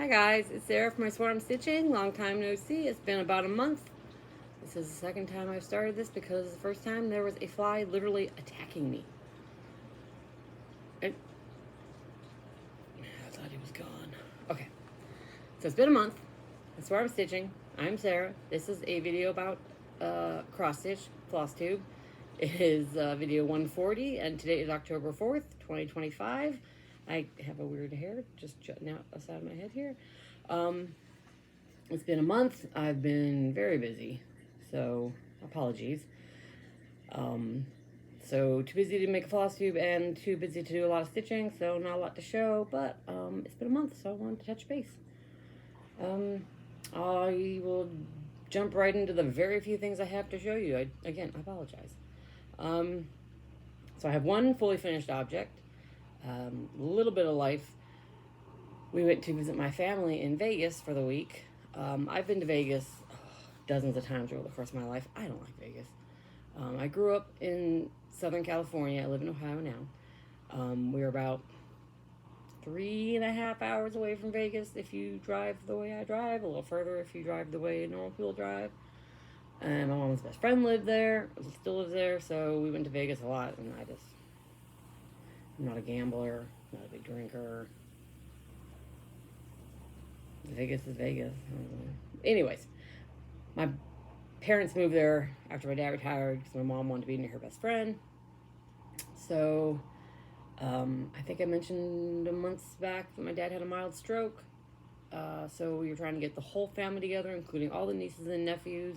Hi guys, it's Sarah from isweariamstitching. Long time no see. It's been about a month. This is the second time I've started this because the first time there was a fly literally attacking me. I thought he was gone. Okay, so it's been a month. isweariamstitching. I'm Sarah. This is a video about cross stitch Flosstube. It is video 140, and today is October 4th, 2025. I have a weird hair just jutting out the side of my head here. It's been a month. I've been very busy, so apologies. So too busy to make a floss tube and too busy to do a lot of stitching, so not a lot to show, but it's been a month, so I wanted to touch base. I will jump right into the very few things I have to show you. I apologize. So I have one fully finished object. A little bit of life. We went to visit my family in Vegas for the week. I've been to Vegas dozens of times over the course of my life. I don't like Vegas. I grew up in Southern California. I live in Ohio now. We're about 3.5 hours away from Vegas if you drive the way I drive, a little further if you drive the way normal people drive. And my mom's best friend lived there, still lives there, so we went to Vegas a lot, and I'm not a gambler, not a big drinker. Vegas is Vegas. Anyways, my parents moved there after my dad retired because my mom wanted to be near her best friend. So, I think I mentioned months back that my dad had a mild stroke. So we were trying to get the whole family together, including all the nieces and nephews.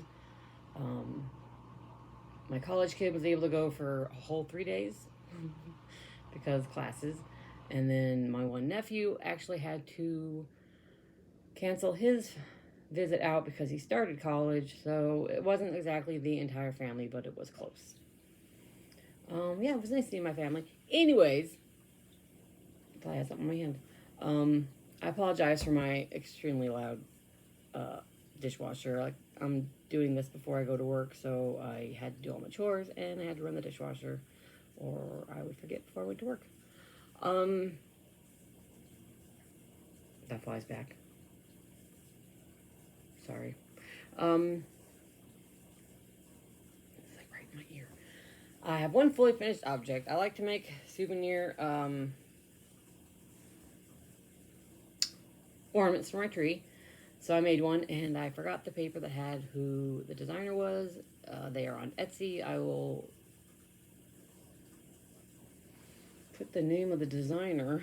My college kid was able to go for a whole 3 days. Because classes, and then my one nephew actually had to cancel his visit out because he started college, so it wasn't exactly the entire family, but it was close. Yeah, it was nice seeing my family. Anyways, I thought I had something in my hand. I apologize for my extremely loud dishwasher. Like, I'm doing this before I go to work, so I had to do all my chores, and I had to run the dishwasher, or I would forget before I went to work. That flies back. Sorry. It's like right in my ear. I have one fully finished object. I like to make souvenir ornaments for my tree. So I made one, and I forgot the paper that had who the designer was. They are on Etsy. I will put the name of the designer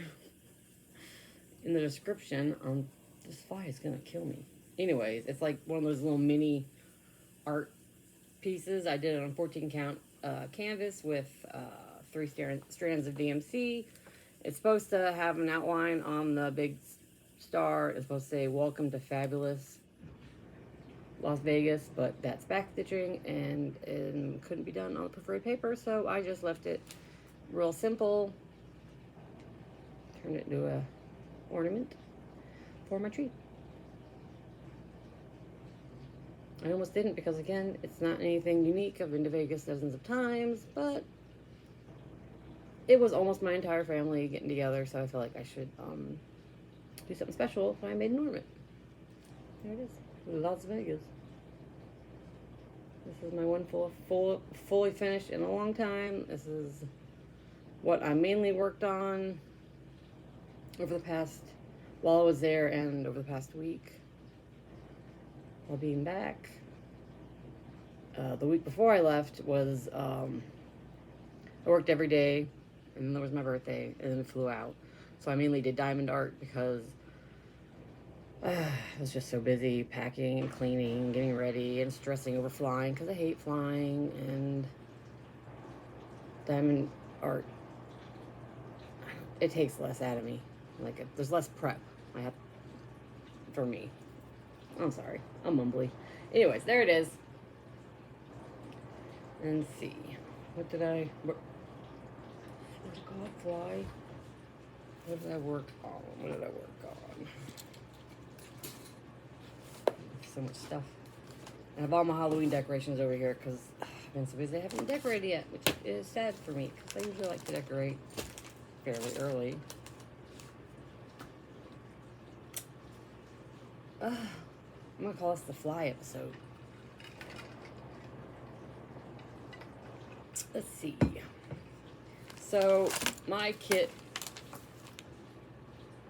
in the description. This fly is gonna kill me. Anyways, it's like one of those little mini art pieces. I did it on 14 count canvas with 3 strands of DMC. It's supposed to have an outline on the big star. It's supposed to say "Welcome to Fabulous Las Vegas," but that's back stitching and couldn't be done on the preferred paper, so I just left it real simple. Turned it into a ornament for my tree. I almost didn't because, again, it's not anything unique. I've been to Vegas dozens of times, but it was almost my entire family getting together, so I feel like I should do something special, so I made an ornament. There it is, Las Vegas. This is my one fully finished in a long time. This is what I mainly worked on over the past, while I was there, and over the past week while being back. The week before I left was, I worked every day, and then there was my birthday, and then we flew out. So I mainly did diamond art because I was just so busy packing and cleaning, getting ready, and stressing over flying because I hate flying, and diamond art, it takes less out of me. Like, there's less prep for me. I'm sorry, I'm mumbly. Anyways, there it is. And see, what did I work on? So much stuff. I have all my Halloween decorations over here because I've been so busy I haven't decorated yet, which is sad for me because I usually like to decorate fairly early. I'm gonna call this the fly episode. Let's see. So, my kit,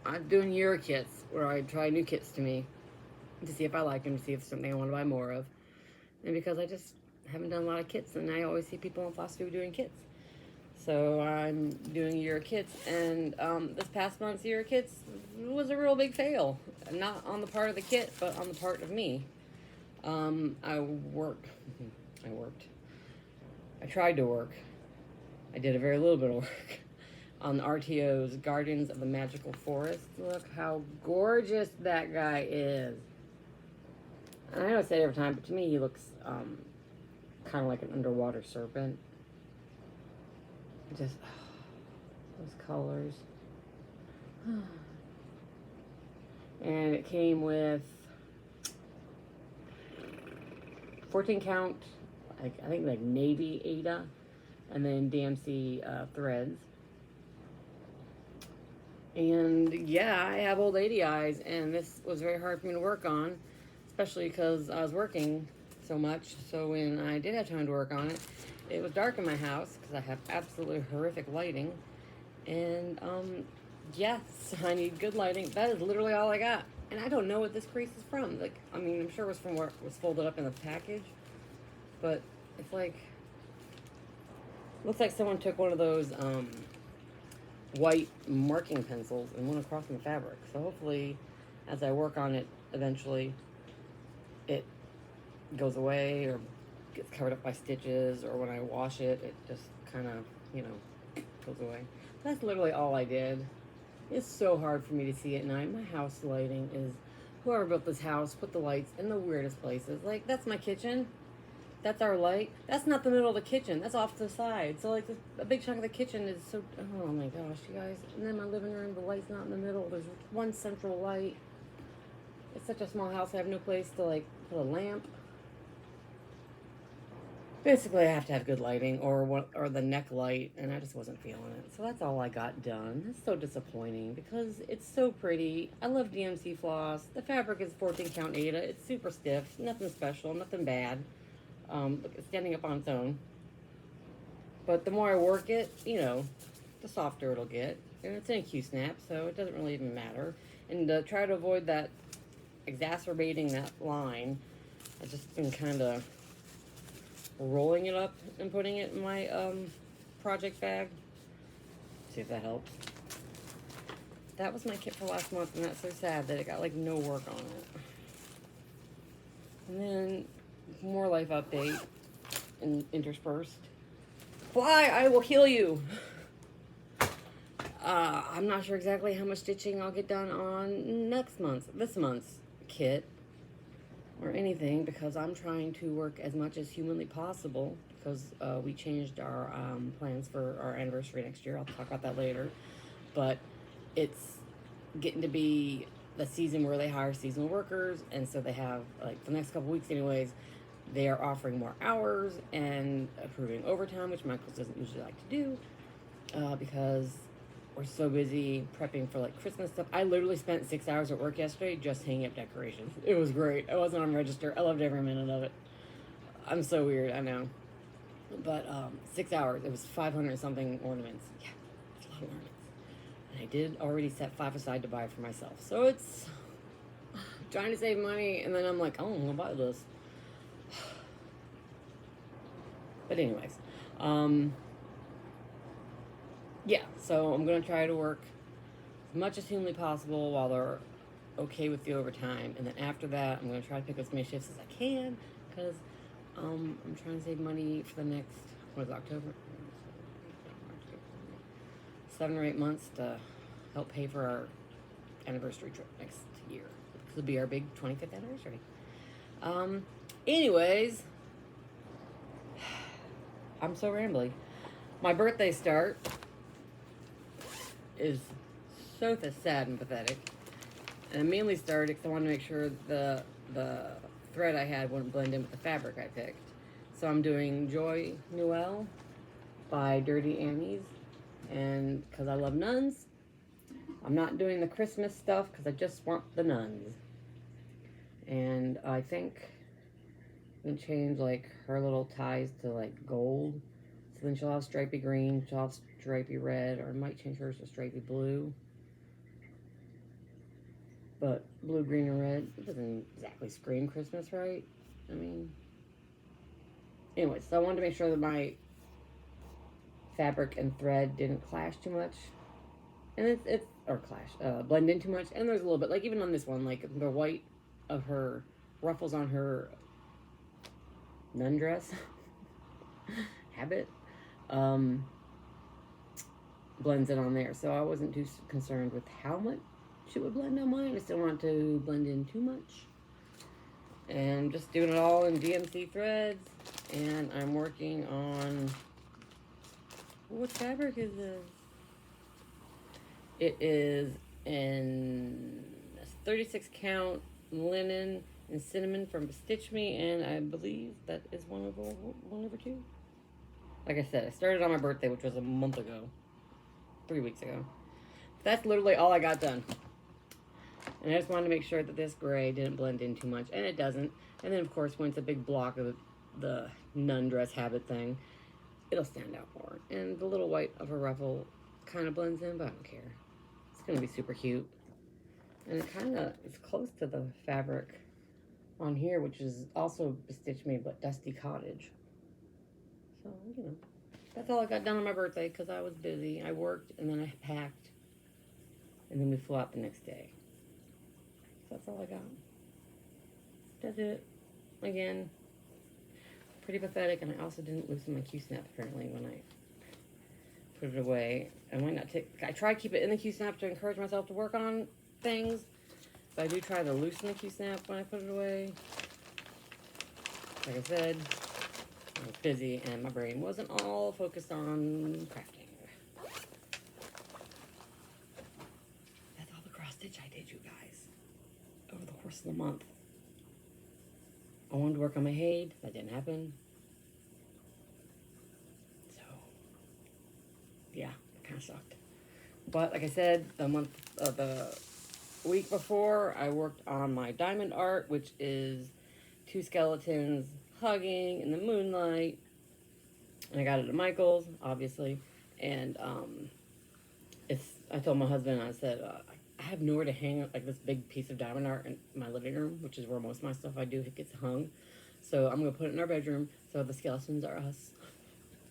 I'm doing year kits where I try new kits to me to see if I like them, to see if it's something I want to buy more of. And because I just haven't done a lot of kits, and I always see people on Flosstube doing kits. So I'm doing year kits, and this past month's year kits was a real big fail. Not on the part of the kit, but on the part of me. I tried to work. I did a very little bit of work on RTO's Guardians of the Magical Forest. Look how gorgeous that guy is. And I don't say it every time, but to me he looks kind of like an underwater serpent. Just those colors. And it came with 14 count, I think like navy Ada, and then DMC threads. And yeah, I have old lady eyes, and this was very hard for me to work on, especially because I was working so much. So when I did have time to work on it, it was dark in my house because I have absolutely horrific lighting. And yes, I need good lighting. That is literally all I got. And I don't know what this crease is from. Like, I mean, I'm sure it was from where it was folded up in the package. But it's like, looks like someone took one of those white marking pencils and went across in the fabric. So hopefully, as I work on it, eventually, it goes away or gets covered up by stitches, or when I wash it, it just kind of, you know, goes away. That's literally all I did. It's so hard for me to see at night. My house lighting is, whoever built this house put the lights in the weirdest places. Like, that's my kitchen. That's our light. That's not the middle of the kitchen. That's off to the side. So, like, a big chunk of the kitchen is so, oh my gosh, you guys. And then my living room, the light's not in the middle. There's one central light. It's such a small house, I have no place to, like, put a lamp. Basically, I have to have good lighting or the neck light, and I just wasn't feeling it. So that's all I got done. It's so disappointing because it's so pretty. I love DMC floss. The fabric is 14 count Ada. It's super stiff. Nothing special. Nothing bad. Look, it's standing up on its own. But the more I work it, you know, the softer it'll get. And it's in a Q-snap, so it doesn't really even matter. And to try to avoid that exacerbating that line, I've just been kind of rolling it up and putting it in my project bag. See if that helps. That was my kit for last month, and that's so sad that it got like no work on it. And then more life update and interspersed. Fly, I will heal you. I'm not sure exactly how much stitching I'll get done on this month's kit, or anything, because I'm trying to work as much as humanly possible, because we changed our plans for our anniversary next year. I'll talk about that later. But it's getting to be the season where they hire seasonal workers, and so they have, like, for the next couple weeks anyways, they are offering more hours and approving overtime, which Michael doesn't usually like to do, because we're so busy prepping for, like, Christmas stuff. I literally spent 6 hours at work yesterday just hanging up decorations. It was great. I wasn't on register. I loved every minute of it. I'm so weird, I know. But 6 hours. It was 500 something ornaments. Yeah, it's a lot of ornaments. And I did already set 5 aside to buy for myself. So it's trying to save money, and then I'm like, oh, I'm gonna buy this. But anyways, yeah, so I'm going to try to work as much as humanly possible while they're okay with the overtime. And then after that, I'm going to try to pick as many shifts as I can, because I'm trying to save money for the next, what is it, October? 7 or 8 months to help pay for our anniversary trip next year. This will be our big 25th anniversary. Anyways, I'm so rambly. My birthday start is so sad and pathetic. And I mainly started because I wanted to make sure the thread I had wouldn't blend in with the fabric I picked. So I'm doing Joyeux Noel by Dirty Annie's. And because I love nuns, I'm not doing the Christmas stuff because I just want the nuns. And I think I'm gonna change like her little ties to like gold. So then she'll have stripy green, she'll have stripy red, or I might change hers to stripy blue. But blue, green, and red, it doesn't exactly scream Christmas, right? I mean, anyway, so I wanted to make sure that my fabric and thread didn't clash too much. And it's or clash, blend in too much. And there's a little bit, like even on this one, like the white of her ruffles on her nun dress habit blends it on there. So I wasn't too concerned with how much it would blend on mine. I still want to blend in too much. And just doing it all in DMC threads. And I'm working on, what fabric is this? It is in 36 count linen and cinnamon from Stitch Me, and I believe that is one over two. Like I said, I started on my birthday, which was a month ago, 3 weeks ago. That's literally all I got done. And I just wanted to make sure that this gray didn't blend in too much, and it doesn't. And then, of course, when it's a big block of the nun dress habit thing, it'll stand out more. And the little white of her ruffle kind of blends in, but I don't care. It's going to be super cute. And it kind of is close to the fabric on here, which is also Stitch Me, but Dusty Cottage. So, you know, that's all I got done on my birthday because I was busy. I worked, and then I packed, and then we flew out the next day. So that's all I got. That's it. Again, pretty pathetic, and I also didn't loosen my Q-snap apparently when I put it away. I might not take. I try to keep it in the Q-snap to encourage myself to work on things, but I do try to loosen the Q-snap when I put it away. Like I said, I was busy, and my brain wasn't all focused on crafting. That's all the cross stitch I did, you guys, over the course of the month. I wanted to work on my Haid. That didn't happen. So, yeah, it kind of sucked. But like I said, the week before, I worked on my diamond art, which is two skeletons hugging in the moonlight. And I got it at Michael's, obviously. And I told my husband, I said, I have nowhere to hang like this big piece of diamond art in my living room, which is where most of my stuff I do gets hung. So I'm going to put it in our bedroom so the skeletons are us.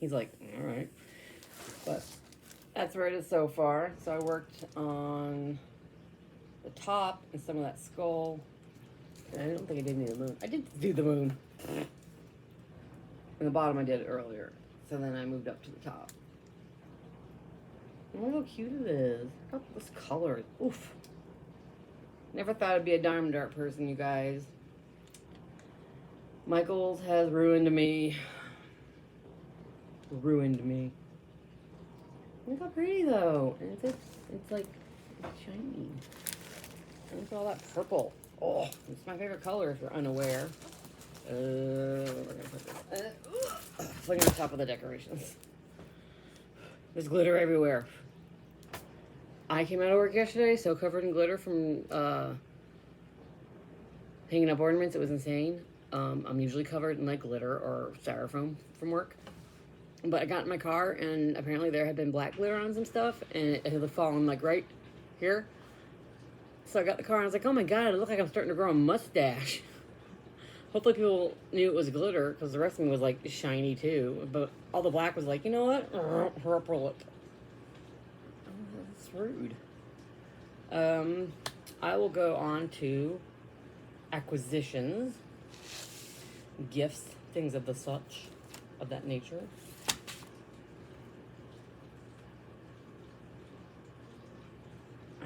He's like, all right. But that's where it is so far. So I worked on the top and some of that skull. And I don't think I did the moon. I did do the moon. And the bottom I did it earlier. So then I moved up to the top. Look how cute it is. Look at this color. Oof. Never thought I'd be a diamond art person, you guys. Michael's has ruined me. Ruined me. Look how pretty though. And it's like shiny. And look at all that purple. Oh, it's my favorite color if you're unaware. We're gonna put this. Look at the top of the decorations. There's glitter everywhere. I came out of work yesterday so covered in glitter from hanging up ornaments. It was insane. I'm usually covered in like glitter or styrofoam from work. But I got in my car and apparently there had been black glitter on some stuff and it had fallen like right here. So I got in the car and I was like, oh my god, it looked like I'm starting to grow a mustache. Hopefully people knew it was glitter because the rest of me was like shiny too. But all the black was like, you know what? Purple it. Oh, that's rude. I will go on to acquisitions, gifts, things of the such, of that nature.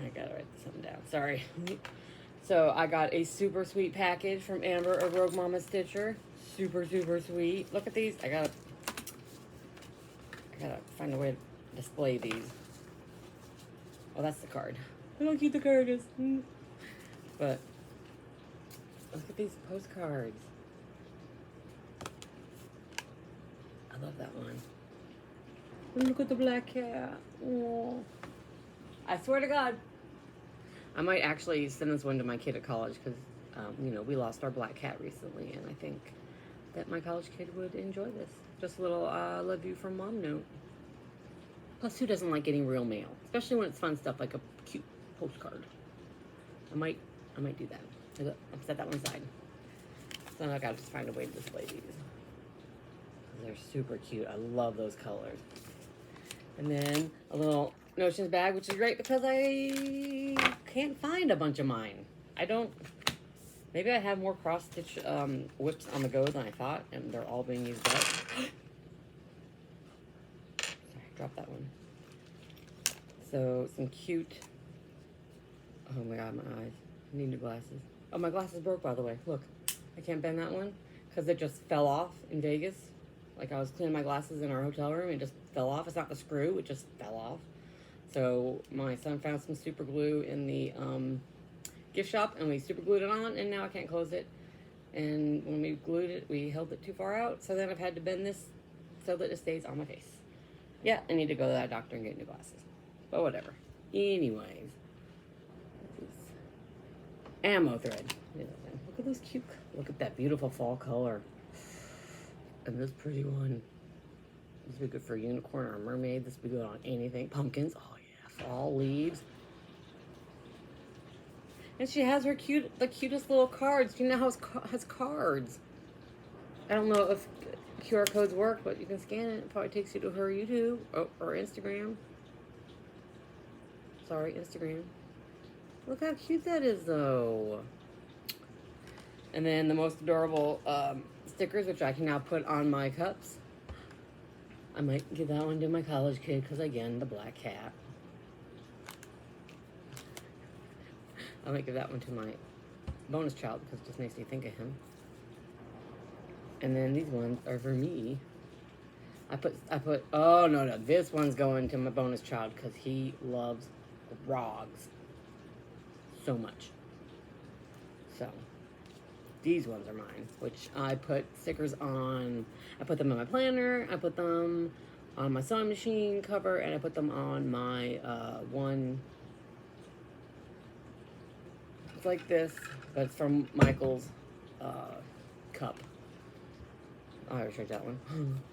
I gotta write something down. Sorry. So I got a super sweet package from Amber of Rogue Mama Stitcher. Super, super sweet. Look at these. I gotta find a way to display these. Oh, that's the card. Look how cute the card is. But look at these postcards. I love that one. And look at the black cat. Oh. I swear to God, I might actually send this one to my kid at college because You know, we lost our black cat recently, and I think that my college kid would enjoy this. Just a little love you from mom note. Plus, who doesn't like getting real mail? Especially when it's fun stuff like a cute postcard. I might do that. I'll set that one aside. So now I gotta just find a way to display these. They're super cute. I love those colors. And then a little Notions bag, which is great because I can't find a bunch of mine. Maybe I have more cross-stitch whips on the go than I thought, and they're all being used up. Sorry, drop that one. So, some cute, oh my god, my eyes. I need new glasses. Oh, my glasses broke, by the way. Look, I can't bend that one because it just fell off in Vegas. Like, I was cleaning my glasses in our hotel room, and it just fell off. It's not the screw, it just fell off. So, my son found some super glue in the gift shop, and we super glued it on, and now I can't close it. And when we glued it, we held it too far out, so then I've had to bend this so that it stays on my face. Yeah, I need to go to that doctor and get new glasses. But whatever. Anyways. Ammo thread. Look at those cute, look at that beautiful fall color. And this pretty one. This would be good for a unicorn or a mermaid. This would be good on anything. Pumpkins. Oh yeah, fall leaves. And she has her the cutest little cards. You know how it has cards. I don't know if QR codes work, but you can scan it. It probably takes you to her YouTube or Instagram. Sorry, Instagram. Look how cute that is, though. And then the most adorable stickers, which I can now put on my cups. I might give that one to my college kid, because again, the black cat. I might give that one to my bonus child, because it just makes me think of him. And then these ones are for me. Oh no, this one's going to my bonus child, because he loves frogs so much. So, these ones are mine, which I put stickers on. I put them on my planner, I put them on my sewing machine cover, and I put them on my one. It's like this, but it's from Michael's cup. Oh, I already showed that one.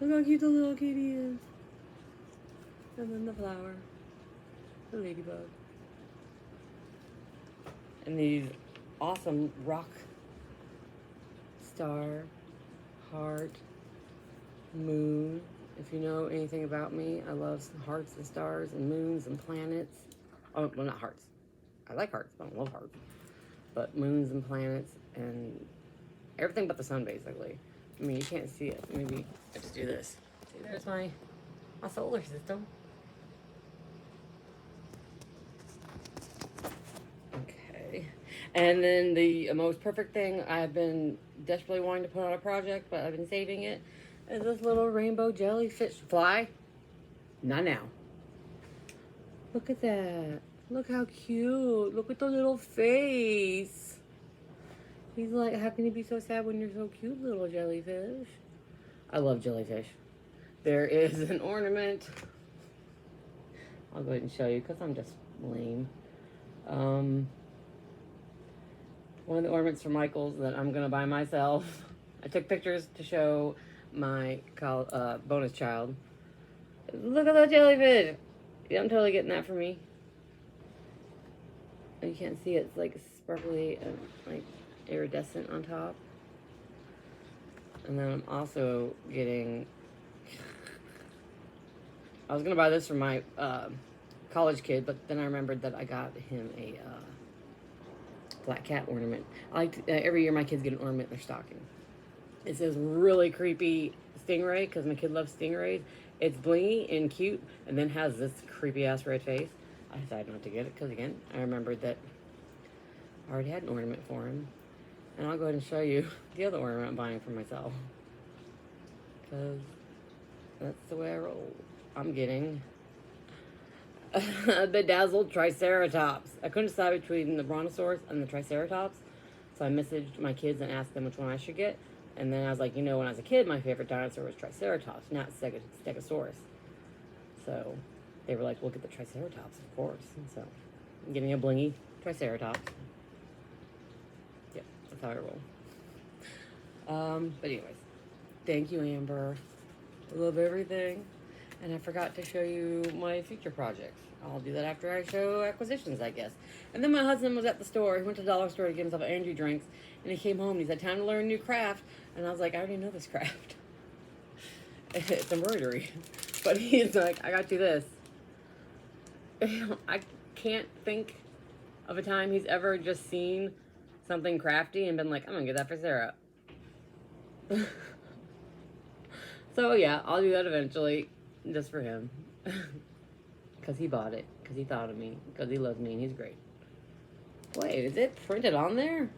Look how cute the little kitty is. And then the flower. The ladybug. And these awesome rock, star, heart, moon. If you know anything about me, I love hearts and stars and moons and planets. Oh, well, not hearts. I like hearts, but I don't love hearts. But moons and planets and everything but the sun, basically. I mean, you can't see it. Maybe I just do this. See, there's my solar system. Okay. And then the most perfect thing I've been desperately wanting to put on a project, but I've been saving it, is this little rainbow jellyfish fly. Not now. Look at that. Look how cute. Look at the little face. He's like, how can you be so sad when you're so cute, little jellyfish? I love jellyfish. There is an ornament. I'll go ahead and show you because I'm just lame. One of the ornaments from Michael's that I'm going to buy myself. I took pictures to show my bonus child. Look at that jellyfish. Yeah, I'm totally getting that for me. You can't see it. It's like sparkly and like iridescent on top. And then I'm also getting, I was gonna buy this for my college kid, but then I remembered that I got him a black cat ornament. I like every year my kids get an ornament in their stocking. It says really creepy stingray, because my kid loves stingrays. It's blingy and cute, and then has this creepy ass red face. I decided not to get it because, again, I remembered that I already had an ornament for him. And I'll go ahead and show you the other ornament I'm buying for myself, because that's the way I roll. I'm getting a bedazzled Triceratops. I couldn't decide between the Brontosaurus and the Triceratops, so I messaged my kids and asked them which one I should get. And then I was like, you know, when I was a kid, my favorite dinosaur was Triceratops, not Stegosaurus. So they were like, look at the Triceratops, of course. And so I'm getting a blingy Triceratops. Yep. That's how I roll. But anyways, thank you, Amber. I love everything. And I forgot to show you my future projects. I'll do that after I show acquisitions, I guess. And then my husband was at the store. He went to the dollar store to get himself energy drinks. And he came home and he said, time to learn a new craft. And I was like, I already know this craft. It's embroidery. But he's like, I got you this. I can't think of a time he's ever just seen something crafty and been like, I'm going to get that for Sarah. So yeah, I'll do that eventually. Just for him. Because he bought it. Because he thought of me. Because he loves me and he's great. Wait, is it printed on there?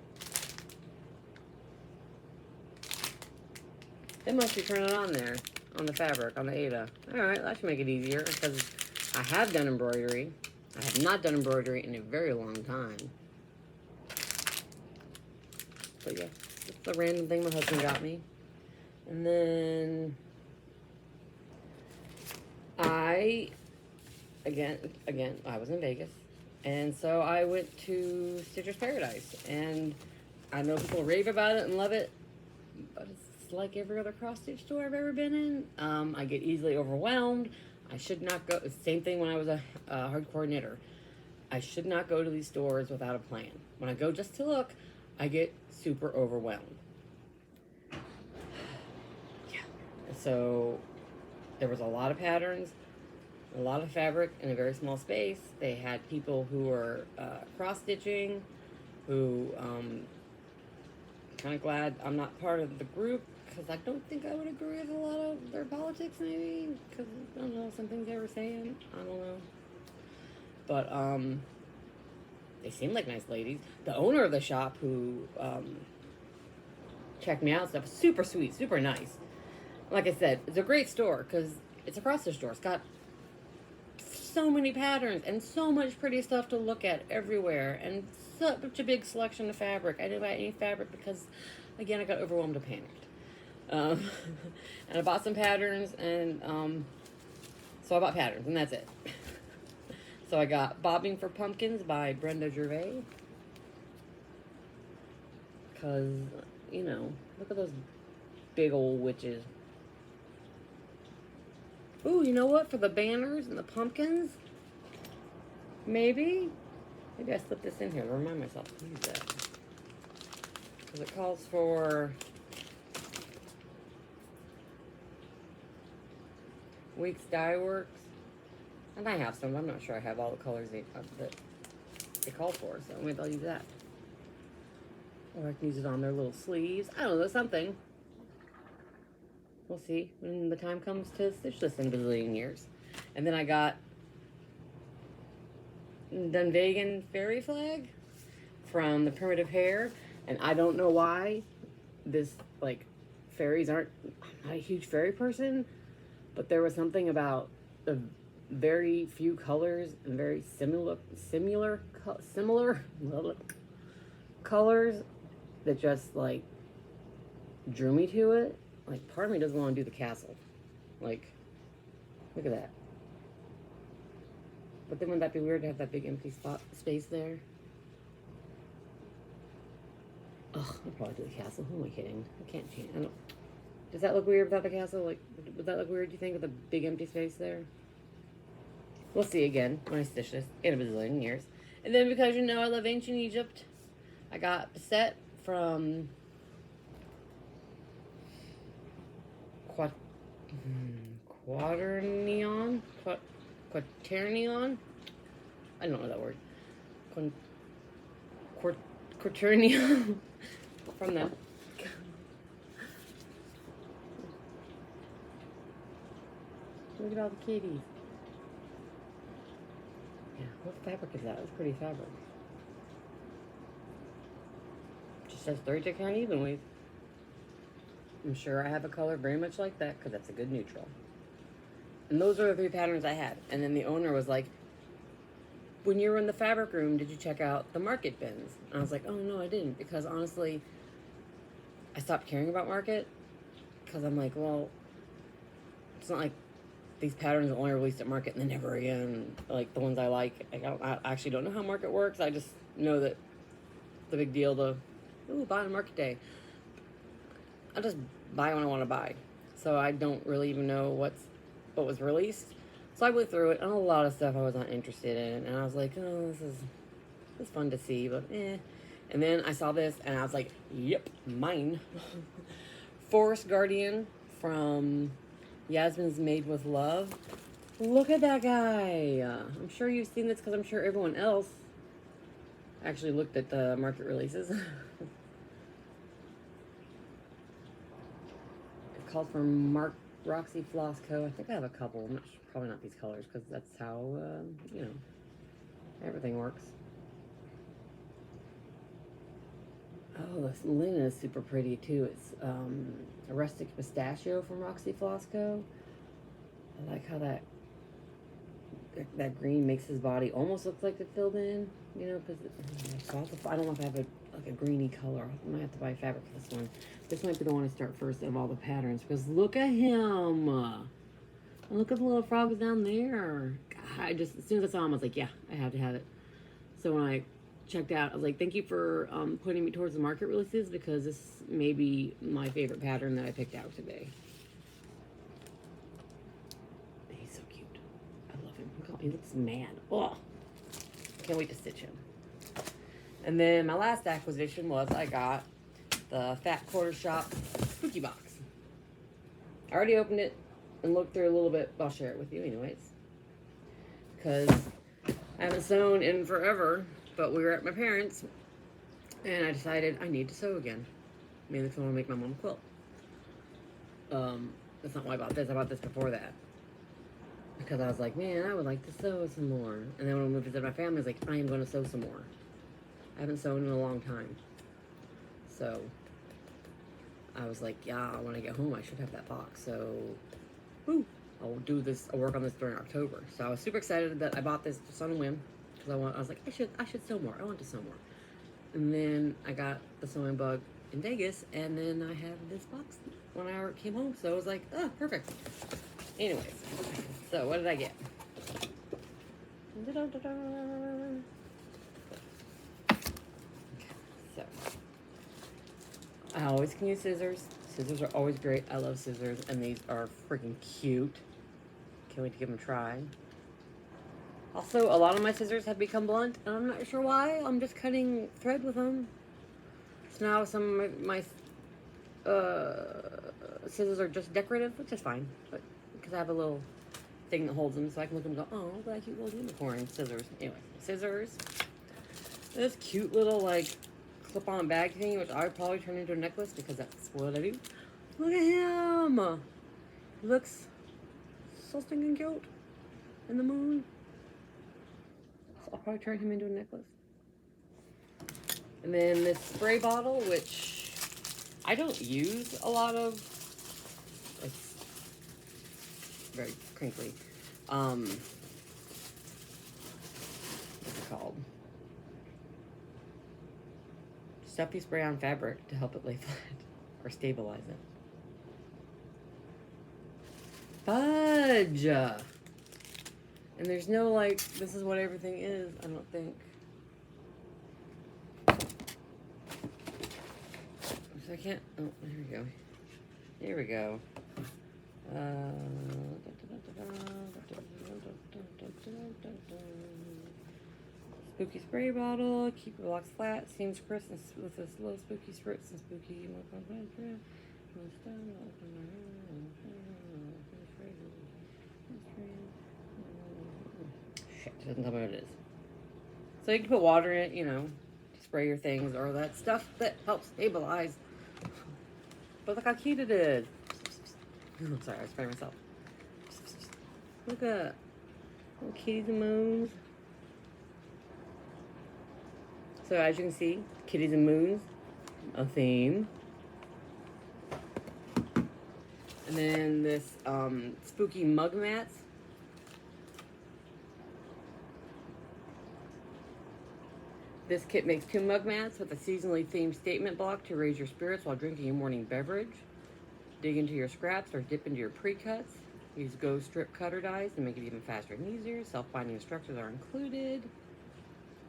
It must be printed on there. On the fabric, on the Ada. Alright, that should make it easier. Because I have done embroidery. I have not done embroidery in a very long time. But yeah, it's a random thing my husband got me. And then again, I was in Vegas, and so I went to Stitcher's Paradise, and I know people rave about it and love it, but it's like every other cross-stitch store I've ever been in. I get easily overwhelmed. I should not go. Same thing when I was a hardcore knitter. I should not go to these stores without a plan. When I go just to look, I get super overwhelmed. Yeah. So there was a lot of patterns, a lot of fabric in a very small space. They had people who were cross-stitching, who kind of glad I'm not part of the group, because I don't think I would agree with a lot of their politics, maybe, because I don't know, some things they were saying, I don't know. But they seemed like nice ladies. The owner of the shop who checked me out and stuff, super sweet, super nice. Like I said, it's a great store because it's a cross-stitch store. It's got so many patterns and so much pretty stuff to look at everywhere, and such a big selection of fabric. I didn't buy any fabric because, again, I got overwhelmed and panicked. And I bought some patterns, and so I bought patterns, and that's it. So I got Bobbing for Pumpkins by Brenda Gervais. Because, you know, look at those big old witches. Ooh, you know what? For the banners and the pumpkins, maybe I slip this in here to remind myself to use that. Because it calls for Weeks Dye Works. And I have some. I'm not sure I have all the colors that they call for, so maybe I'll use that. Or I can use it on their little sleeves. I don't know, something. We'll see when the time comes to stitch this in a bazillion years. And then I got Dunvegan Fairy Flag from the Primitive Hair. And I don't know why this, like, fairies aren't, I'm not a huge fairy person, but there was something about the very few colors and very similar colors that just, like, drew me to it. Like, part of me doesn't want to do the castle. Like, look at that. But then wouldn't that be weird to have that big empty space there? Ugh, I'll probably do the castle. Who am I kidding? I can't change. I don't. Does that look weird without the castle? Like, would that look weird, do you think, with a big empty space there? We'll see again when I stitch this in a bazillion years. And then, because you know I love ancient Egypt, I got a set from Quaternion? Quaternion? I don't know that word. Quaternion. From them. Look at all the kitties. Yeah, what fabric is that? It's pretty fabric. Just says 30 count even weave. I'm sure I have a color very much like that because that's a good neutral. And those are the 3 patterns I had. And then the owner was like, when you were in the fabric room, did you check out the market bins? And I was like, oh no, I didn't. Because honestly, I stopped caring about market. Because I'm like, well, it's not like these patterns are only released at market and then never again. Like the ones I like. I actually don't know how market works. I just know that it's a big deal to Ooh, buy on market day. I just buy when I want to buy. So I don't really even know what was released. So I went through it, and a lot of stuff I was not interested in. And I was like, oh, this is fun to see, but eh. And then I saw this, and I was like, yep, mine. Forest Guardian from Yasmin's Made with Love. Look at that guy. I'm sure you've seen this because I'm sure everyone else actually looked at the market releases. It's called from Roxy Floss Co. I think I have a couple. I'm not sure, probably not these colors because that's how, you know, everything works. Oh, this linen is super pretty too. It's a rustic pistachio from Roxy Floss Co. I like how that green makes his body almost look like it filled in, you know, because I don't know if I have a greeny color. I might have to buy fabric for this one. This might be the one to start first of all the patterns, because look at him. And look at the little frogs down there. God, as soon as I saw him, I was like, yeah, I have to have it. So when I checked out, I was like, thank you for putting me towards the market releases, because this may be my favorite pattern that I picked out today. He looks mad. Oh, can't wait to stitch him. And then my last acquisition was I got the Fat Quarter Shop Spooky Box. I already opened it and looked through a little bit. I'll share it with you anyways, because I haven't sewn in forever, but we were at my parents' and I decided I need to sew again. Mainly because I want to make my mom a quilt. That's not why I bought this. I bought this before that. Because I was like, man, I would like to sew some more. And then when we visited my family, I was like, I am going to sew some more. I haven't sewn in a long time. So, I was like, yeah, when I get home, I should have that box. So, woo, I'll work on this during October. So, I was super excited that I bought this just on a whim. Because I was like, I should sew more. I want to sew more. And then I got the sewing bug in Vegas. And then I have this box when I came home. So, I was like, oh, perfect. Anyways, so what did I get? So, I always can use scissors. Scissors are always great. I love scissors, and these are freaking cute. Can't wait to give them a try. Also, a lot of my scissors have become blunt, and I'm not sure why. I'm just cutting thread with them. So now some of my scissors are just decorative, which is fine. But because I have a little thing that holds them, so I can look at them and go, oh, look at that cute little unicorn. Scissors. Anyway, scissors. This cute little, like, clip-on bag thing, which I would probably turn into a necklace because that's what I do. Look at him! He looks so stinking cute in the moon. So I'll probably turn him into a necklace. And then this spray bottle, which I don't use a lot of. It's very crinkly. What's it called? Stuff you spray on fabric to help it lay flat or stabilize it. Fudge! And there's no, like, this is what everything is, I don't think. So I can't, oh, there we go. Here we go. Spooky spray bottle, keep your blocks flat, seams crisp with this little spooky spritz and spooky. Shit, doesn't tell me what it is. So you can put water in it, you know, spray your things or that stuff that helps stabilize. But look how cute it is. I'm sorry, I sprayed myself. Look at little kitties and moons. So as you can see, kitties and moons, a theme. And then this spooky mug mats. This kit makes 2 mug mats with a seasonally themed statement block to raise your spirits while drinking your morning beverage. Dig into your scraps or dip into your pre-cuts. Use Go Strip cutter dies to make it even faster and easier. Self-binding instructions are included.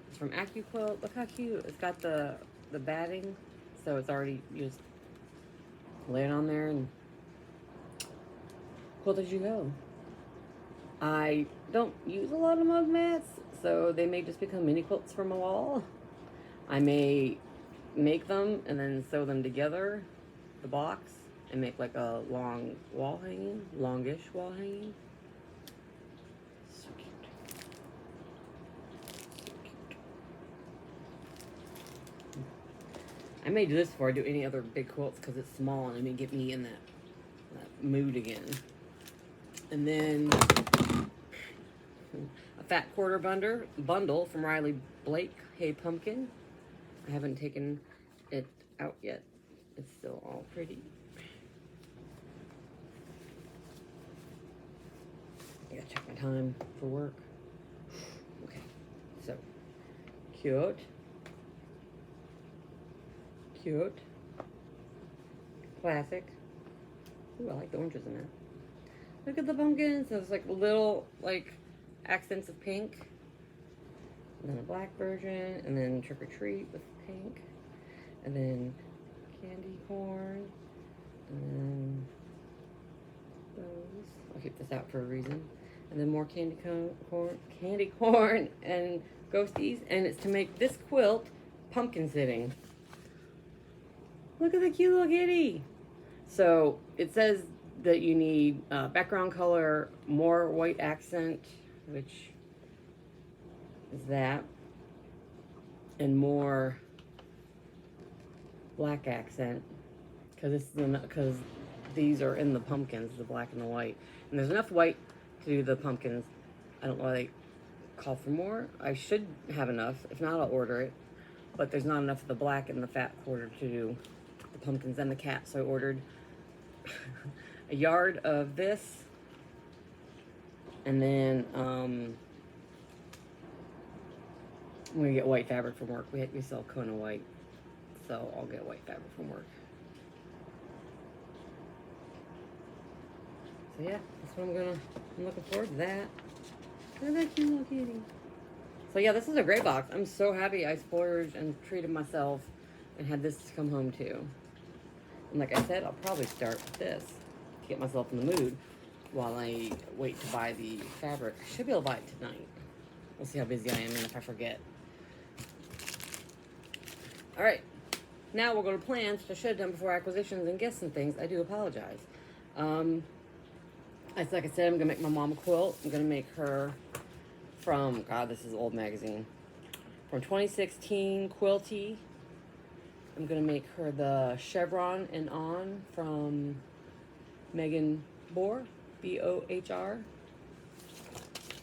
It's from AccuQuilt. Look how cute. It's got the batting so it's already, you just lay it on there and quilt as you go. I don't use a lot of mug mats, so they may just become mini quilts from a wall. I may make them and then sew them together, the box, and make like a long wall hanging, longish wall hanging. So cute. So cute. I may do this before I do any other big quilts because it's small and it may get me in that mood again. And then a fat quarter bundle from Riley Blake, Hey Pumpkin. I haven't taken it out yet. It's still all pretty. I gotta check my time for work. Okay, so cute. Cute. Classic. Ooh, I like the oranges in that. Look at the pumpkins. There's like little like accents of pink. And then a black version. And then trick or treat with pink. And then candy corn. And then those. I'll keep this out for a reason. And then more candy corn and ghosties. And it's to make this quilt pumpkin sitting. Look at the cute little kitty. So it says that you need background color, more white accent, which is that, and more black accent, because these are in the pumpkins, the black and the white, and there's enough white to do the pumpkins. I don't know why they call for more. I should have enough. If not, I'll order it. But there's not enough of the black and the fat quarter to do the pumpkins and the cat, so I ordered a yard of this, and then I'm gonna get white fabric from work. We sell Kona white, so I'll get white fabric from work. So yeah, that's what I'm looking forward to that. Look at that cute little kitty. So yeah, this is a great box. I'm so happy I splurged and treated myself and had this to come home to. And like I said, I'll probably start with this to get myself in the mood while I wait to buy the fabric. I should be able to buy it tonight. We'll see how busy I am and if I forget. All right, now we'll go to plans, which I should have done before acquisitions and gifts and things. I do apologize. Like I said, I'm gonna make my mom a quilt. I'm gonna make her from, God, this is an old magazine, from 2016 Quilty. I'm gonna make her the chevron and on from Megan Bohr, B-O-H-R.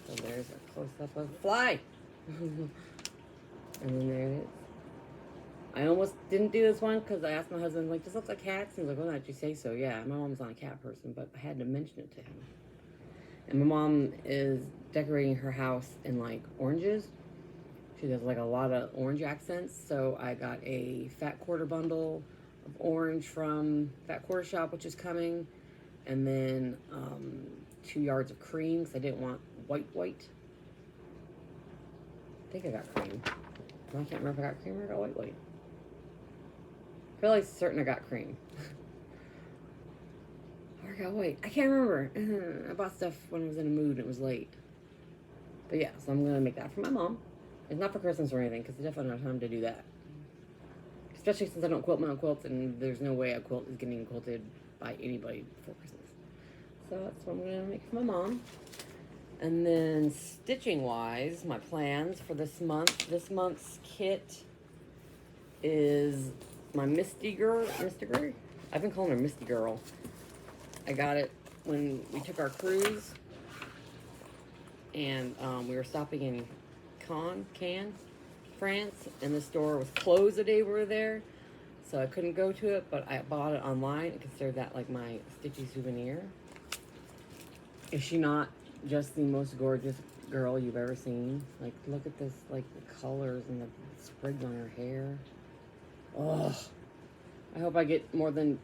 So there's a close-up of fly. And then there it is. I almost didn't do this one because I asked my husband, like, this looks like cats. And he's like, well, did you say so? Yeah, my mom's not a cat person, but I had to mention it to him. And my mom is decorating her house in, like, oranges. She does, like, a lot of orange accents. So I got a fat quarter bundle of orange from Fat Quarter Shop, which is coming. And then 2 yards of cream because I didn't want white. I think I got cream. I can't remember if I got cream or I got white. I feel like certain I got cream. Or I got white. I can't remember. I bought stuff when I was in a mood and it was late. But yeah, so I'm going to make that for my mom. It's not for Christmas or anything because I definitely don't have time to do that. Especially since I don't quilt my own quilts and there's no way a quilt is getting quilted by anybody before Christmas. So that's what I'm going to make for my mom. And then stitching-wise, my plans for this month. This month's kit is my Misty Girl. I've been calling her Misty Girl. I got it when we took our cruise. And we were stopping in Cannes, France. And the store was closed the day we were there. So I couldn't go to it, but I bought it online and considered that like my stitchy souvenir. Is she not just the most gorgeous girl you've ever seen? Like, look at this, like, the colors and the sprigs on her hair. Oh, I hope I get more than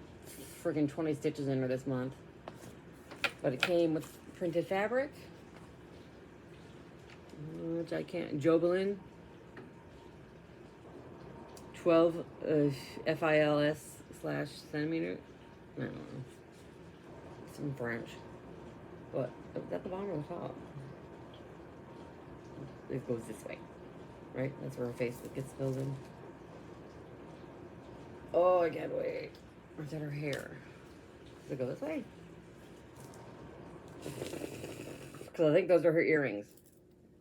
friggin' 20 stitches in her this month. But it came with printed fabric, which I can't, Jobelin 12 FILS/centimeter. I don't know. Some French. But at the bottom or the top? It goes this way. Right? That's where her face gets filled in. Oh, I can't wait. Or is that her hair? Does it go this way? Because I think those are her earrings.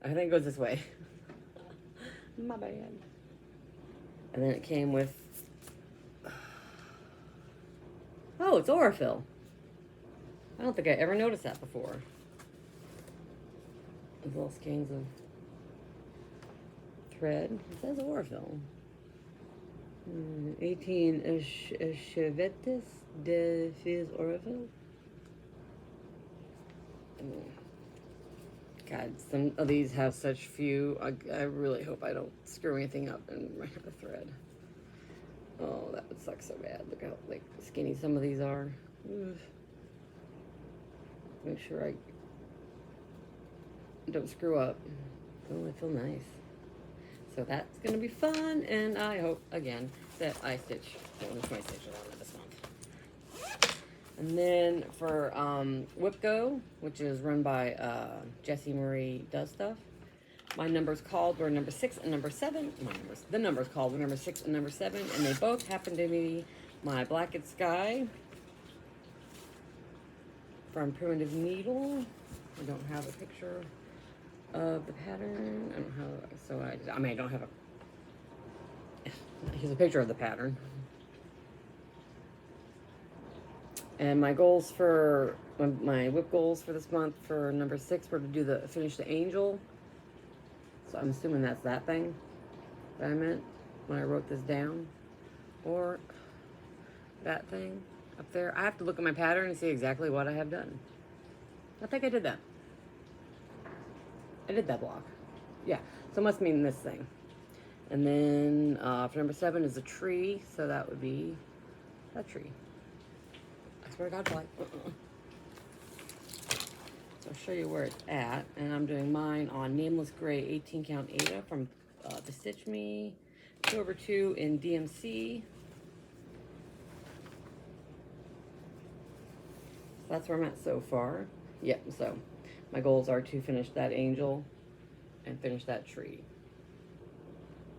I think it goes this way. My bad. And then it came with... Oh, it's Aurifil. I don't think I ever noticed that before. These little skeins of thread. It says Aurifil. 18 chevettes de fils Aurifil. God, some of these have such few. I really hope I don't screw anything up and run out of thread. Oh, that would suck so bad. Look how like skinny some of these are. Ugh. Make sure I don't screw up. Oh, they feel nice. So that's gonna be fun, and I hope again that I stitch at least my stitches on it this month. And then for WhipGo, which is run by Jessie Marie Does Stuff, my numbers called were number 6 and number 7. The numbers called were number 6 and number 7, and they both happen to be my Blackest Sky from Primitive Needle. I don't have a picture of the pattern. I don't have, so I mean, I don't have a, here's a picture of the pattern. And my goals for, my whip goals for this month for number 6 were to do finish the angel. So I'm assuming that's that thing that I meant when I wrote this down. Or that thing up there. I have to look at my pattern and see exactly what I have done. I think I did that. I did that block. Yeah, so it must mean this thing. And then for number 7 is a tree, so that would be that tree. I swear to God, like, So I'll show you where it's at, and I'm doing mine on Nameless Gray 18 count Ada from the Stitch Me 2/2 in DMC. So that's where I'm at so far. Yep, so my goals are to finish that angel and finish that tree.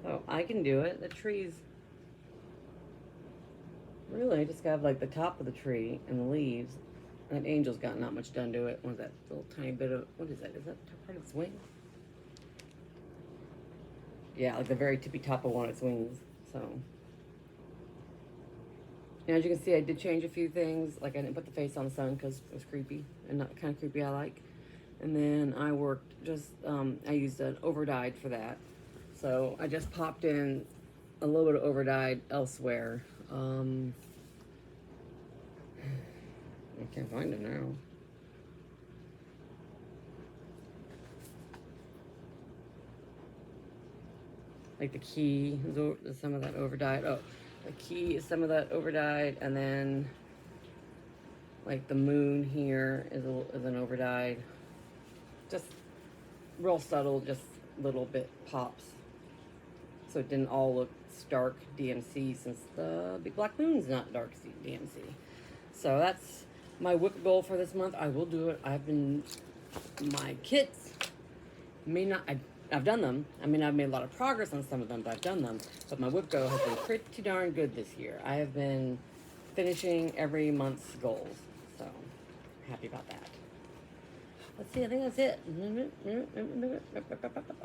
So I can do it. The tree's really, I just got like the top of the tree and the leaves. That angel's got not much done to it. What is that little tiny bit of, what is that? Is that part of its wing? Yeah, like the very tippy top of one of its wings. So, and as you can see, I did change a few things. Like I didn't put the face on the sun because it was creepy and not the kind of creepy I like. And then I worked just, I used an overdyed for that. So I just popped in a little bit of overdyed elsewhere. I can't find it now. Like the key is some of that overdyed. Oh, the key is some of that overdyed, and then like the moon here is an overdyed. Just real subtle, just little bit pops. So it didn't all look stark DMC since the big black moon's not dark DMC. So that's my whip goal for this month. I will do it. My kits may not, I've done them. I mean, I've made a lot of progress on some of them, but I've done them. But my whip go has been pretty darn good this year. I have been finishing every month's goals. So happy about that. Let's see, I think that's it.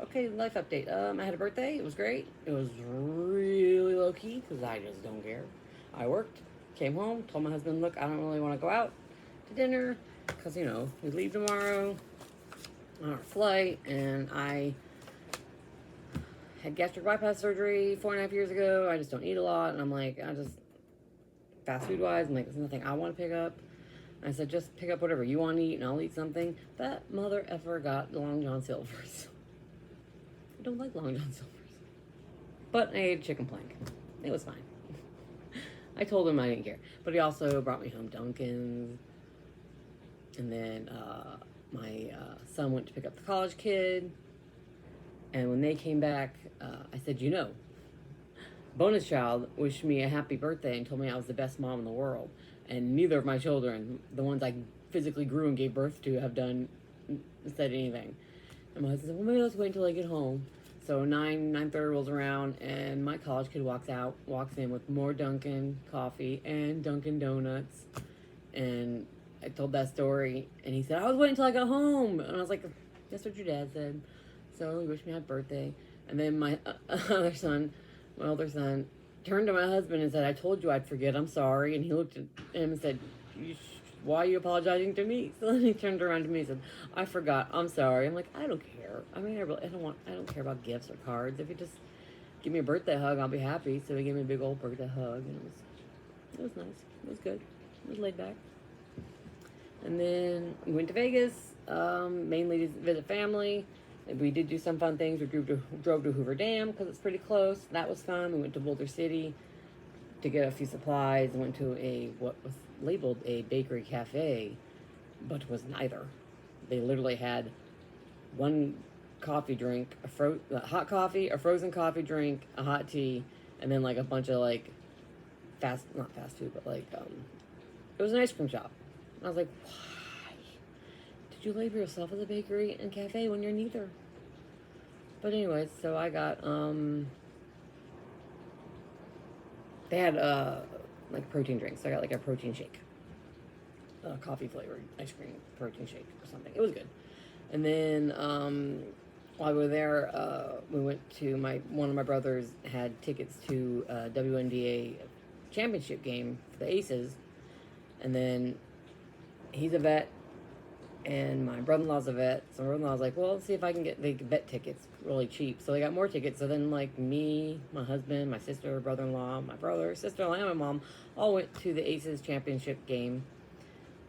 Okay, life update. I had a birthday. It was great. It was really low-key because I just don't care. I worked, came home, told my husband, look, I don't really want to go out to dinner because, you know, we leave tomorrow on our flight, and I had gastric bypass surgery 4.5 years ago. I just don't eat a lot, and I'm like, fast food-wise, I'm like, there's nothing I want to pick up. I said, just pick up whatever you want to eat, and I'll eat something. That mother effer got Long John Silver's. I don't like Long John Silver's. But I ate a chicken plank. It was fine. I told him I didn't care. But he also brought me home Dunkin's. And then my son went to pick up the college kid. And when they came back, I said, you know, bonus child wished me a happy birthday and told me I was the best mom in the world. And neither of my children, the ones I physically grew and gave birth to, have said anything. And my husband said, well, maybe let's wait until I get home. So 9:30 rolls around, and my college kid walks in with more Dunkin' coffee and Dunkin' Donuts. And I told that story, and he said, I was waiting until I got home. And I was like, that's what your dad said. So he wished me happy birthday. And then my other son, my older son, turned to my husband and said, I told you I'd forget. I'm sorry. And he looked at him and said, why are you apologizing to me? So then he turned around to me and said, I forgot. I'm sorry. I'm like, I don't care. I mean, I don't care about gifts or cards. If you just give me a birthday hug, I'll be happy. So he gave me a big old birthday hug, and it was nice. It was good. It was laid back. And then we went to Vegas, mainly to visit family. We did do some fun things. We drove to Hoover Dam because it's pretty close. That was fun. We went to Boulder City to get a few supplies. We went to what was labeled a bakery cafe, but was neither. They literally had one coffee drink, a hot coffee, a frozen coffee drink, a hot tea, and then like a bunch of like not fast food, but like it was an ice cream shop. And I was like, why did you label yourself as a bakery and cafe when you're neither? But anyways, so I got they had like protein drinks. So I got like a protein shake, coffee flavored ice cream protein shake or something. It was good. And then while we were there, we went to one of my brothers had tickets to WNBA championship game for the Aces, and then he's a vet, and my brother-in-law's a vet. So my brother-in-law's like, well, let's see if I can get the vet tickets really cheap. So they got more tickets. So then like me, my husband, my sister, brother-in-law, my brother, sister-in-law, and my mom all went to the Aces championship game.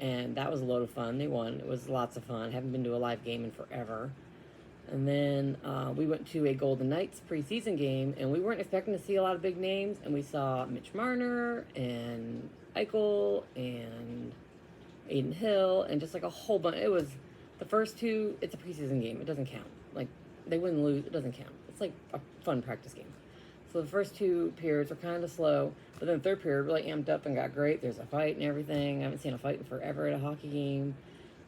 And that was a load of fun. They won. It was lots of fun. Haven't been to a live game in forever. And then we went to a Golden Knights preseason game, and we weren't expecting to see a lot of big names. And we saw Mitch Marner and Eichel and Aiden Hill and just like a whole bunch. It was the first two. It's a preseason game. It doesn't count. Like they win, lose. It doesn't count. It's like a fun practice game. So the first two periods were kind of slow, but then the third period really amped up and got great. There's a fight and everything. I haven't seen a fight in forever at a hockey game.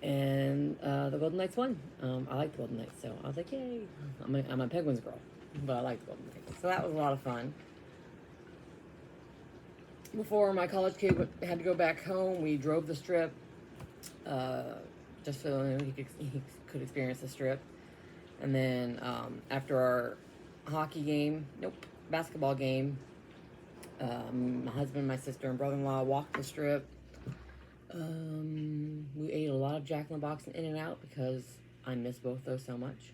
And the Golden Knights won. I like the Golden Knights, so I was like, yay. I'm a Penguins girl, but I like the Golden Knights. So that was a lot of fun. Before my college kid had to go back home, we drove the Strip just so he could experience the Strip. And then after our basketball game, my husband, my sister, and brother-in-law walked the Strip. We ate a lot of Jack in the Box and In-N-Out because I miss both those so much.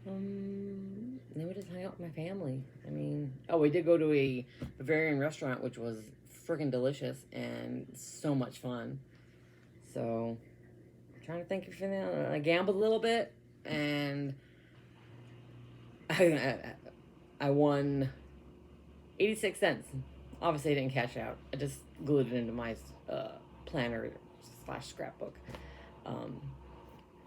And then we just hung out with my family. I mean, we did go to a Bavarian restaurant, which was freaking delicious and so much fun. So, I'm trying to think of anything. I gambled a little bit, and I won 86 cents. Obviously, I didn't cash out. I just glued it into my planner / scrapbook.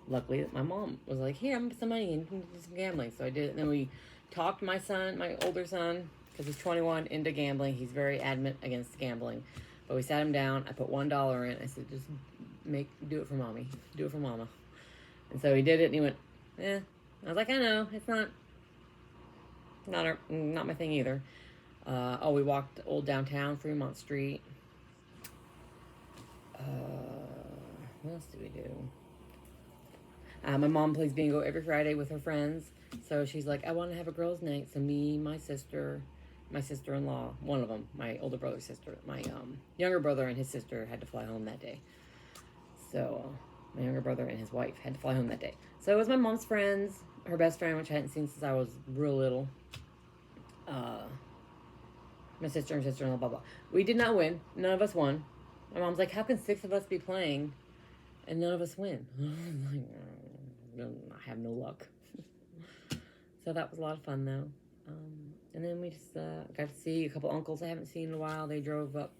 Luckily, my mom was like, here, I'm gonna put some money in, do some gambling. So I did it. And then we talked my older son, because he's 21, into gambling. He's very adamant against gambling. But we sat him down. I put $1 in. I said, just do it for mommy. Do it for mama. And so he did it, and he went, I was like, I know, it's not my thing either. We walked old downtown, Fremont Street. What else did we do? My mom plays bingo every Friday with her friends. So she's like, I want to have a girls' night. So me, my sister-in-law, one of them, my older brother's sister, my younger brother and his sister had to fly home that day. So my younger brother and his wife had to fly home that day. So it was my mom's friends, her best friend, which I hadn't seen since I was real little. My sister and sister-in-law, blah, blah. We did not win. None of us won. My mom's like, how can 6 of us be playing and none of us win? I have no luck. So that was a lot of fun, though. And then we just got to see a couple uncles I haven't seen in a while. They drove up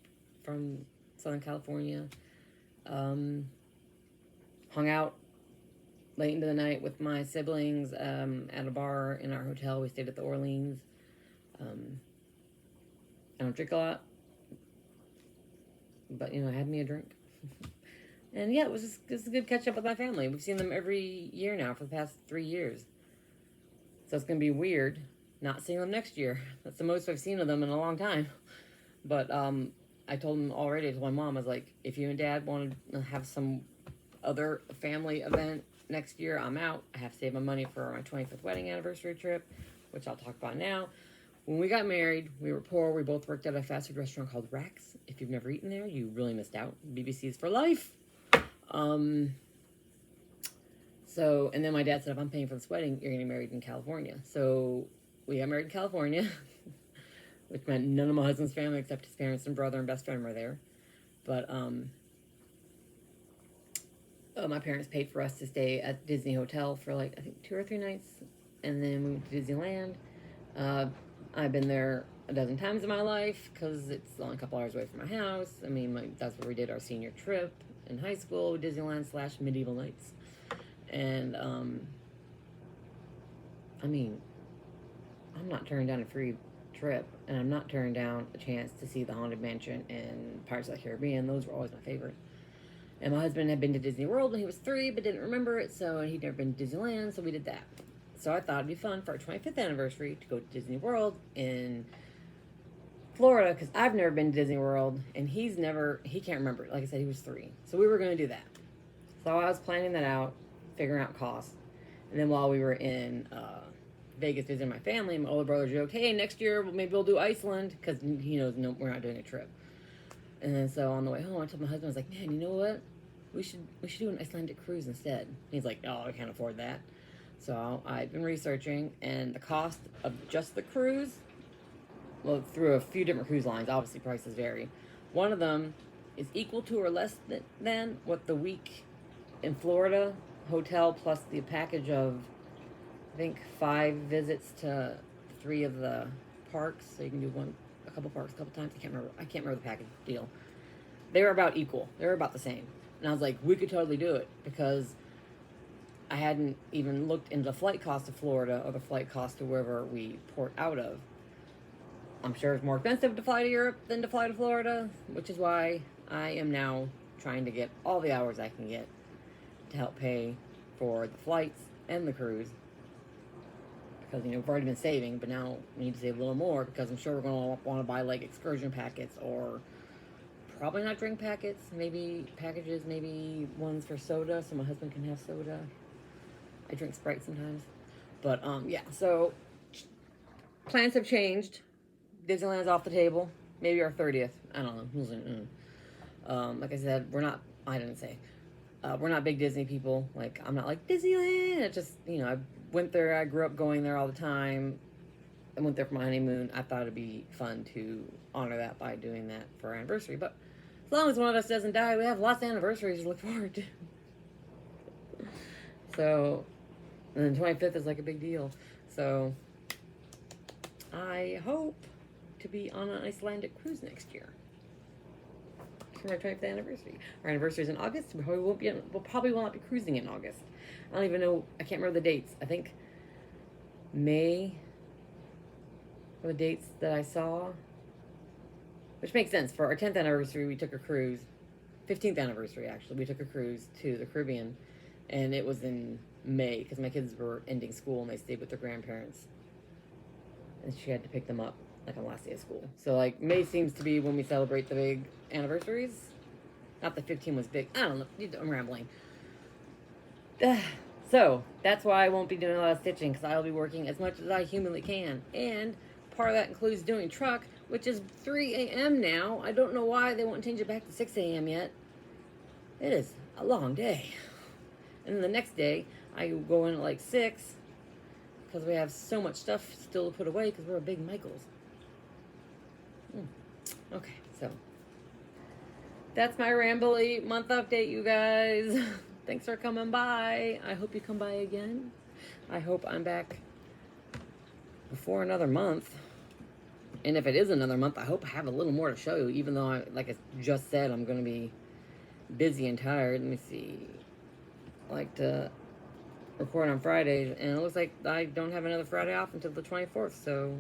from Southern California. Hung out late into the night with my siblings at a bar in our hotel. We stayed at the Orleans. I don't drink a lot, but I had me a drink. And yeah, it was a good catch up with my family. We've seen them every year now for the past 3 years. So it's going to be weird not seeing them next year. That's the most I've seen of them in a long time. But I told them already, to my mom, I was like, if you and Dad want to have some other family event next year, I'm out. I have to save my money for my 25th wedding anniversary trip, which I'll talk about now. When we got married, we were poor. We both worked at a fast food restaurant called Rax. If you've never eaten there, you really missed out. BBC's for life. So, and then my dad said, if I'm paying for this wedding, you're getting married in California. So we got married in California, which meant none of my husband's family except his parents and brother and best friend were there. But my parents paid for us to stay at Disney Hotel for like, I think 2 or 3 nights. And then we went to Disneyland. I've been there a dozen times in my life because it's only a couple hours away from my house. I mean, that's where we did our senior trip in high school, Disneyland/Medieval Nights. And, I mean, I'm not turning down a free trip, and I'm not turning down a chance to see the Haunted Mansion and Pirates of the Caribbean. Those were always my favorite. And my husband had been to Disney World when he was 3, but didn't remember it, so he'd never been to Disneyland, so we did that. So I thought it'd be fun for our 25th anniversary to go to Disney World in Florida, because I've never been to Disney World, and he can't remember. Like I said, he was 3. So we were going to do that. So I was planning that out, figuring out costs. And then while we were in Vegas visiting my family, my older brother joked, hey, next year maybe we'll do Iceland, because he knows we're not doing a trip. And then so on the way home, I told my husband, I was like, man, you know what? We should do an Icelandic cruise instead. He's like, oh, I can't afford that. So I've been researching, and the cost of just the cruise, well, through a few different cruise lines, obviously prices vary. One of them is equal to or less than what the week in Florida hotel plus the package of, I think, 5 visits to 3 of the parks. So you can do a couple parks, a couple times. I can't remember the package deal. They were about equal. They were about the same. And I was like, we could totally do it, because I hadn't even looked into the flight cost to Florida or the flight cost to wherever we port out of. I'm sure it's more expensive to fly to Europe than to fly to Florida, which is why I am now trying to get all the hours I can get to help pay for the flights and the cruise. Because, we've already been saving, but now we need to save a little more, because I'm sure we're going to want to buy, like, excursion packets, or probably not drink packets, maybe packages, maybe ones for soda, so my husband can have soda. I drink Sprite sometimes. But, yeah, so plans have changed. Disneyland's off the table. Maybe our 30th. I don't know. Like I said, we're not big Disney people. Like, I'm not like, Disneyland. It just, I went there. I grew up going there all the time. I went there for my honeymoon. I thought it'd be fun to honor that by doing that for our anniversary. But as long as one of us doesn't die, we have lots of anniversaries to look forward to. So, and then 25th is like a big deal. So, I hope to be on an Icelandic cruise next year for our 25th anniversary. Our anniversary is in August. We probably will not be cruising in August. I don't even know. I can't remember the dates. I think May were the dates that I saw, which makes sense. For our 10th anniversary, we took a cruise. 15th anniversary, actually, we took a cruise to the Caribbean, and it was in May because my kids were ending school and they stayed with their grandparents, and she had to pick them up like on the last day of school. So like May seems to be when we celebrate the big anniversaries. Not that 15 was big. I don't know. I'm rambling. So that's why I won't be doing a lot of stitching, because I'll be working as much as I humanly can. And part of that includes doing truck, which is 3 a.m. now. I don't know why they won't change it back to 6 a.m. yet. It is a long day. And then the next day, I go in at like 6, because we have so much stuff still to put away because we're a big Michaels. Okay, so that's my rambly month update, you guys. Thanks for coming by. I hope you come by again. I hope I'm back before another month. And if it is another month, I hope I have a little more to show you, even though, like I just said, I'm going to be busy and tired. Let me see. I like to record on Fridays, and it looks like I don't have another Friday off until the 24th, so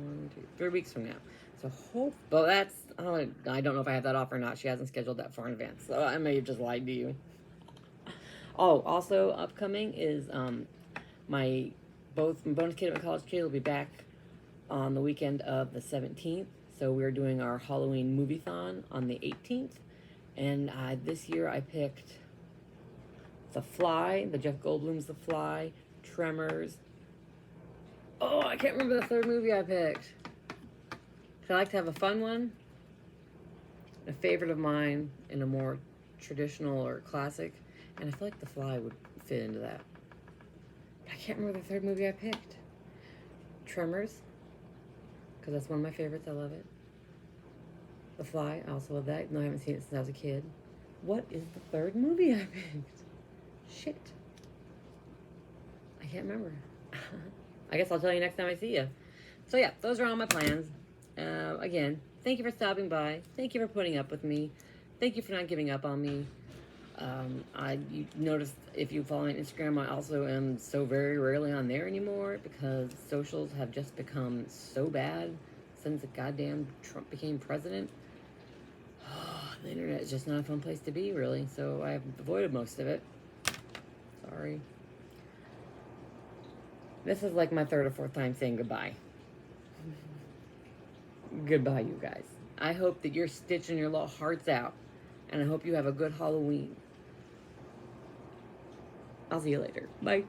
3 weeks from now. So hope, but that's, I don't know if I have that off or not. She hasn't scheduled that far in advance, so I may have just lied to you. Oh, also upcoming is my bonus kid and my college kid will be back on the weekend of the 17th. So we're doing our Halloween movie-thon on the 18th. And this year I picked The Fly, the Jeff Goldblum's The Fly, Tremors. Oh, I can't remember the third movie I picked. I like to have a fun one, a favorite of mine, and a more traditional or classic. And I feel like The Fly would fit into that. But I can't remember the third movie I picked. Tremors, because that's one of my favorites. I love it. The Fly, I also love that, even though I haven't seen it since I was a kid. What is the third movie I picked? Shit. I can't remember. I guess I'll tell you next time I see you. So yeah, those are all my plans. Again, thank you for stopping by. Thank you for putting up with me. Thank you for not giving up on me. You noticed if you follow me on Instagram, I also am so very rarely on there anymore because socials have just become so bad since the goddamn Trump became president. The internet is just not a fun place to be, really, so I've avoided most of it. Sorry. This is like my third or fourth time saying goodbye. Goodbye, you guys. I hope that you're stitching your little hearts out, and I hope you have a good Halloween. I'll see you later. Bye.